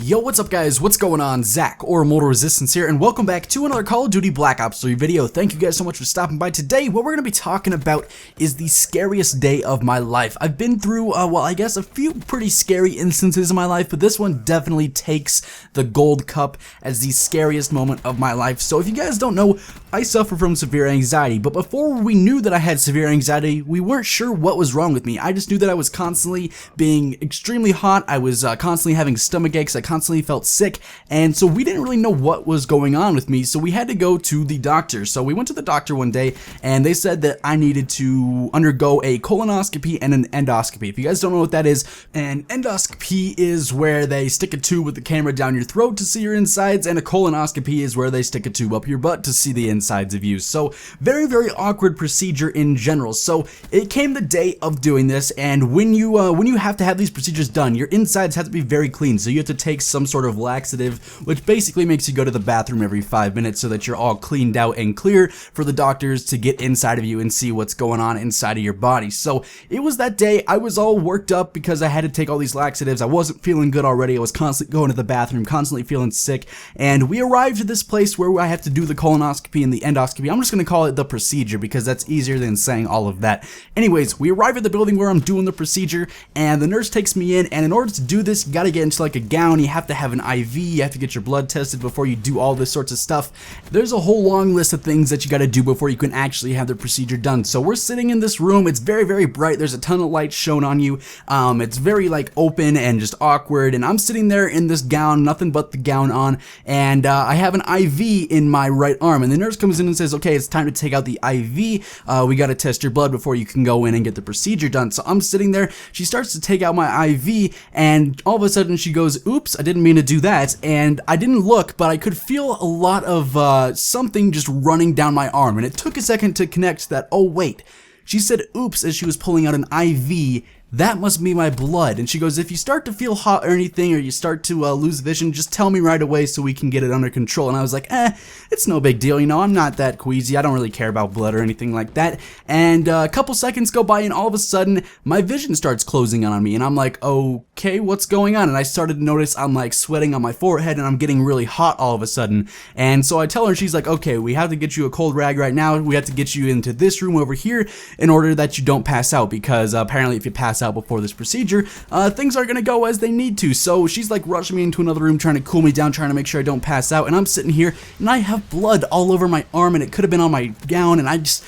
Yo, what's up guys, what's going on? Zach, or Mortal Resistance here, and welcome back to another Call of Duty Black Ops 3 video. Thank you guys so much for stopping by. Today, what we're going to be talking about is the scariest day of my life. I've been through, well, I guess a few pretty scary instances in my life, but this one definitely takes the gold cup as the scariest moment of my life. So if you guys don't know, I suffer from severe anxiety, but before we knew that I had severe anxiety, we weren't sure what was wrong with me. I just knew that I was constantly being extremely hot, I was constantly having stomach aches, I constantly felt sick, and so we didn't really know what was going on with me, so we had to go to the doctor. So we went to the doctor one day, and they said that I needed to undergo a colonoscopy and an endoscopy. If you guys don't know what that is, an endoscopy is where they stick a tube with the camera down your throat to see your insides, and a colonoscopy is where they stick a tube up your butt to see the insides of you. So very, very awkward procedure in general. So it came the day of doing this, and when you have to have these procedures done, your insides have to be very clean, so you have to take some sort of laxative, which basically makes you go to the bathroom every 5 minutes so that you're all cleaned out and clear for the doctors to get inside of you and see what's going on inside of your body. So it was that day. I was all worked up because I had to take all these laxatives. I wasn't feeling good already. I was constantly going to the bathroom, constantly feeling sick, and we arrived at this place where I have to do the colonoscopy and the endoscopy. I'm just going to call it the procedure because that's easier than saying all of that. Anyways, we arrive at the building where I'm doing the procedure, and the nurse takes me in, and in order to do this, you got to get into like a gown. You have to have an IV, you have to get your blood tested before you do all this sorts of stuff. There's a whole long list of things that you got to do before you can actually have the procedure done. So we're sitting in this room. It's very, very bright. There's a ton of light shown on you. It's very like open and just awkward, and I'm sitting there in this gown, nothing but the gown on, and I have an IV in my right arm, and the nurse comes in and says, okay, it's time to take out the IV. We got to test your blood before you can go in and get the procedure done. So I'm sitting there. She starts to take out my IV, and all of a sudden she goes, oops, I didn't mean to do that. And I didn't look, but I could feel a lot of something just running down my arm, and it took a second to connect that, oh wait, she said oops as she was pulling out an IV. That must be my blood. And she goes, if you start to feel hot or anything, or you start to lose vision, just tell me right away so we can get it under control. And I was like, it's no big deal, you know, I'm not that queasy, I don't really care about blood or anything like that. And a couple seconds go by, and all of a sudden, my vision starts closing on me, and I'm like, okay, what's going on? And I started to notice I'm like sweating on my forehead, and I'm getting really hot all of a sudden. And so I tell her, she's like, okay, we have to get you a cold rag right now, we have to get you into this room over here in order that you don't pass out, because apparently if you pass out before this procedure, things are gonna go as they need to. So she's like rushing me into another room, trying to cool me down, trying to make sure I don't pass out, and I'm sitting here and I have blood all over my arm, and it could have been on my gown, and I just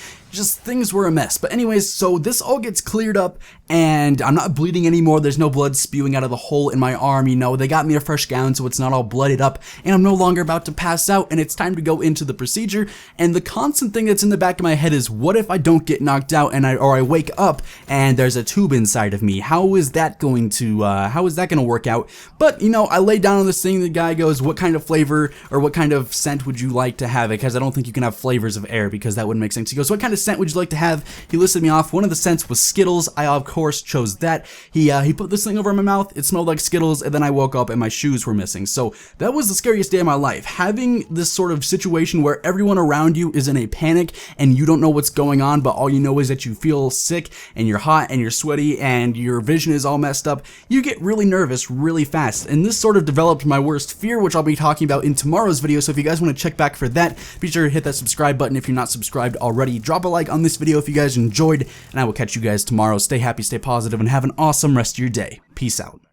things were a mess. But anyways, so this all gets cleared up, and I'm not bleeding anymore. There's no blood spewing out of the hole in my arm. You know, they got me a fresh gown so it's not all blooded up, and I'm no longer about to pass out, and it's time to go into the procedure. And the constant thing that's in the back of my head is, what if I don't get knocked out and I wake up and there's a tube inside of me? How is that going to work out? But you know, I lay down on this thing. The guy goes, what kind of flavor or what kind of scent would you like to have? Because I don't think you can have flavors of air, because that wouldn't make sense. He goes, what kind of scent would you like to have? He listed me off. One of the scents was Skittles. I of course chose that. He put this thing over my mouth. It smelled like Skittles, and then I woke up and my shoes were missing. So that was the scariest day of my life. Having this sort of situation where everyone around you is in a panic and you don't know what's going on, but all you know is that you feel sick and you're hot and you're sweaty and your vision is all messed up. You get really nervous really fast, and this sort of developed my worst fear, which I'll be talking about in tomorrow's video. So if you guys want to check back for that, be sure to hit that subscribe button if you're not subscribed already. Drop a like on this video if you guys enjoyed, and I will catch you guys tomorrow. Stay happy, stay positive, and have an awesome rest of your day. Peace out.